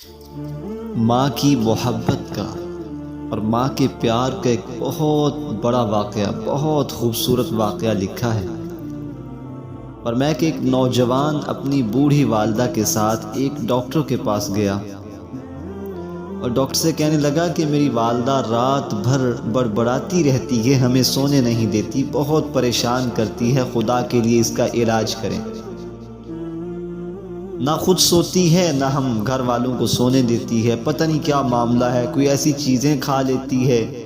ماں کی محبت کا اور ماں کے پیار کا ایک بہت بڑا واقعہ، بہت خوبصورت واقعہ لکھا ہے۔ اور میں کہ ایک نوجوان اپنی بوڑھی والدہ کے ساتھ ایک ڈاکٹر کے پاس گیا اور ڈاکٹر سے کہنے لگا کہ میری والدہ رات بھر بڑبڑاتی رہتی ہے، ہمیں سونے نہیں دیتی، بہت پریشان کرتی ہے، خدا کے لیے اس کا علاج کریں۔ نہ خود سوتی ہے، نہ ہم گھر والوں کو سونے دیتی ہے، پتہ نہیں کیا معاملہ ہے، کوئی ایسی چیزیں کھا لیتی ہے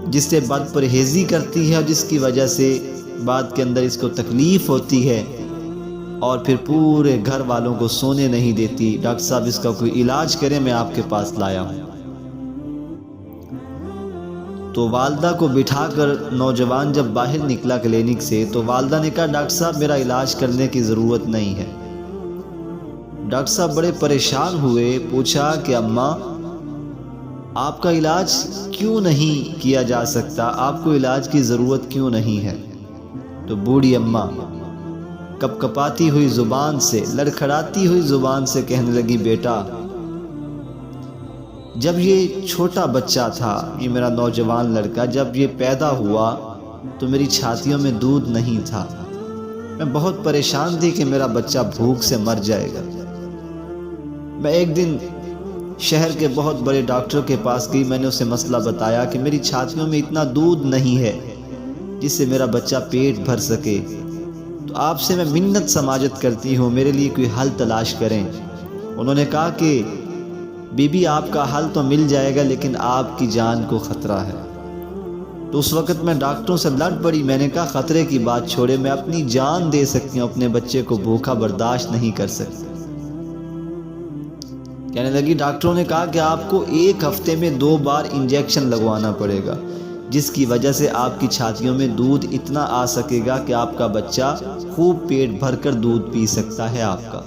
جس سے بد پرہیزی کرتی ہے اور جس کی وجہ سے بعد کے اندر اس کو تکلیف ہوتی ہے اور پھر پورے گھر والوں کو سونے نہیں دیتی۔ ڈاکٹر صاحب اس کا کوئی علاج کریں، میں آپ کے پاس لایا ہوں۔ تو والدہ کو بٹھا کر نوجوان جب باہر نکلا کلینک سے تو والدہ نے کہا ڈاکٹر صاحب میرا علاج کرنے کی ضرورت نہیں ہے۔ ڈاکٹر صاحب بڑے پریشان ہوئے، پوچھا کہ اماں آپ کا علاج کیوں نہیں کیا جا سکتا، آپ کو علاج کی ضرورت کیوں نہیں ہے؟ تو بوڑھی اماں کپ کپاتی ہوئی زبان سے، لڑکھڑاتی ہوئی زبان سے کہنے لگی بیٹا جب یہ چھوٹا بچہ تھا، یہ میرا نوجوان لڑکا جب یہ پیدا ہوا تو میری چھاتیوں میں دودھ نہیں تھا، میں بہت پریشان تھی کہ میرا بچہ بھوک سے مر جائے گا۔ میں ایک دن شہر کے بہت بڑے ڈاکٹر کے پاس گئی، میں نے اسے مسئلہ بتایا کہ میری چھاتیوں میں اتنا دودھ نہیں ہے جس سے میرا بچہ پیٹ بھر سکے، تو آپ سے میں منت سماجت کرتی ہوں میرے لیے کوئی حل تلاش کریں۔ انہوں نے کہا کہ بی بی آپ کا حل تو مل جائے گا لیکن آپ کی جان کو خطرہ ہے۔ تو اس وقت میں ڈاکٹروں سے لڑ پڑی، میں نے کہا خطرے کی بات چھوڑے، میں اپنی جان دے سکتی ہوں، اپنے بچے کو بھوکا برداشت نہیں کر سکتی۔ کہنے لگی ڈاکٹروں نے کہا کہ آپ کو 1 ہفتے میں 2 بار انجیکشن لگوانا پڑے گا جس کی وجہ سے آپ کی چھاتیوں میں دودھ اتنا آ سکے گا کہ آپ کا بچہ خوب پیٹ بھر کر دودھ پی سکتا ہے آپ کا۔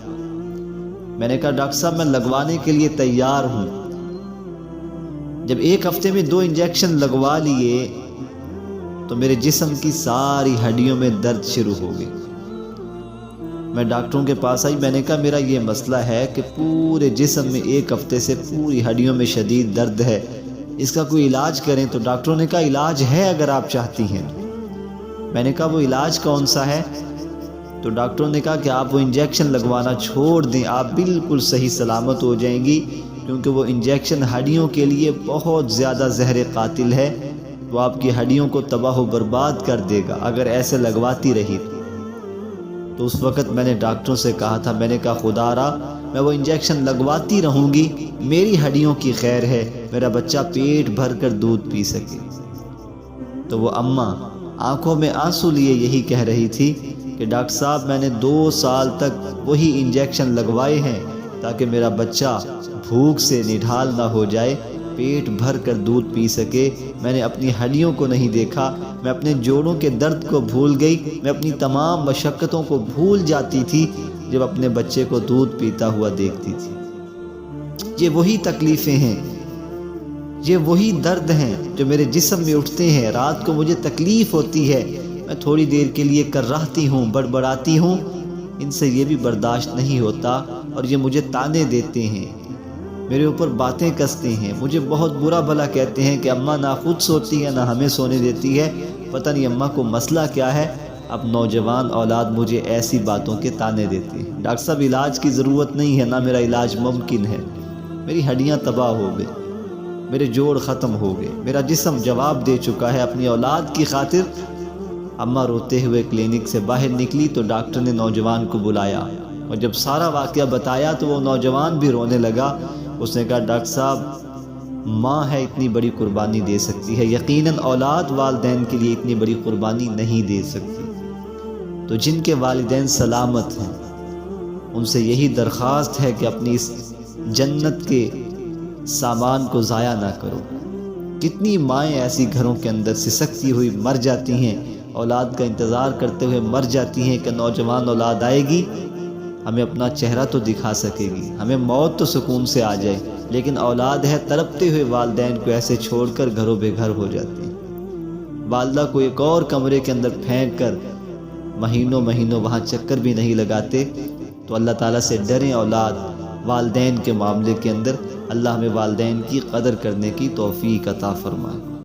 میں نے کہا ڈاکٹر صاحب میں لگوانے کے لیے تیار ہوں۔ جب 1 ہفتے میں 2 انجیکشن لگوا لیے تو میرے جسم کی ساری ہڈیوں میں درد شروع ہو گئی۔ میں ڈاکٹروں کے پاس آئی، میں نے کہا میرا یہ مسئلہ ہے کہ پورے جسم میں 1 ہفتے سے پوری ہڈیوں میں شدید درد ہے، اس کا کوئی علاج کریں۔ تو ڈاکٹروں نے کہا علاج ہے اگر آپ چاہتی ہیں۔ میں نے کہا وہ علاج کون سا ہے؟ تو ڈاکٹروں نے کہا کہ آپ وہ انجیکشن لگوانا چھوڑ دیں، آپ بالکل صحیح سلامت ہو جائیں گی، کیونکہ وہ انجیکشن ہڈیوں کے لیے بہت زیادہ زہر قاتل ہے، وہ آپ کی ہڈیوں کو تباہ و برباد کر دے گا اگر ایسے لگواتی رہی۔ تو اس وقت میں نے ڈاکٹروں سے کہا تھا، میں نے کہا خدا را میں وہ انجیکشن لگواتی رہوں گی، میری ہڈیوں کی خیر ہے، میرا بچہ پیٹ بھر کر دودھ پی سکے۔ تو وہ اماں آنکھوں میں آنسو لیے یہی کہہ رہی تھی کہ ڈاکٹر صاحب میں نے 2 سال تک وہی انجیکشن لگوائے ہیں تاکہ میرا بچہ بھوک سے نڈھال نہ ہو جائے، پیٹ بھر کر دودھ پی سکے۔ میں نے اپنی ہڈیوں کو نہیں دیکھا، میں اپنے جوڑوں کے درد کو بھول گئی، میں اپنی تمام مشقتوں کو بھول جاتی تھی جب اپنے بچے کو دودھ پیتا ہوا دیکھتی تھی۔ یہ وہی تکلیفیں ہیں، یہ وہی درد ہیں جو میرے جسم میں اٹھتے ہیں، رات کو مجھے تکلیف ہوتی ہے، میں تھوڑی دیر کے لیے کرراہتی ہوں، بڑبڑاتی ہوں، ان سے یہ بھی برداشت نہیں ہوتا اور یہ مجھے تانے دیتے ہیں، میرے اوپر باتیں کستے ہیں، مجھے بہت برا بھلا کہتے ہیں کہ اماں نہ خود سوتی ہے نہ ہمیں سونے دیتی ہے، پتہ نہیں اماں کو مسئلہ کیا ہے۔ اب نوجوان اولاد مجھے ایسی باتوں کے تانے دیتی ہے۔ ڈاکٹر صاحب علاج کی ضرورت نہیں ہے، نہ میرا علاج ممکن ہے، میری ہڈیاں تباہ ہو گئی، میرے جوڑ ختم ہو گئے، میرا جسم جواب دے چکا ہے اپنی اولاد کی خاطر۔ اماں روتے ہوئے کلینک سے باہر نکلی تو ڈاکٹر نے نوجوان کو بلایا اور جب سارا واقعہ بتایا تو وہ نوجوان بھی رونے لگا۔ اس نے کہا ڈاکٹر صاحب ماں ہے اتنی بڑی قربانی دے سکتی ہے، یقیناً اولاد والدین کے لیے اتنی بڑی قربانی نہیں دے سکتی، تو جن کے والدین سلامت ہیں ان سے یہی درخواست ہے کہ اپنی اس جنت کے سامان کو ضائع نہ کرو۔ کتنی مائیں ایسی گھروں کے اندر سسکتی ہوئی مر جاتی ہیں، اولاد کا انتظار کرتے ہوئے مر جاتی ہیں کہ نوجوان اولاد آئے گی، ہمیں اپنا چہرہ تو دکھا سکے گی، ہمیں موت تو سکون سے آ جائے، لیکن اولاد ہے تڑپتے ہوئے والدین کو ایسے چھوڑ کر گھروں بے گھر ہو جاتی ہیں۔ والدہ کو ایک اور کمرے کے اندر پھینک کر مہینوں وہاں چکر بھی نہیں لگاتے۔ تو اللہ تعالیٰ سے ڈریں اولاد، والدین کے معاملے کے اندر اللہ ہمیں والدین کی قدر کرنے کی توفیق عطا فرمائے۔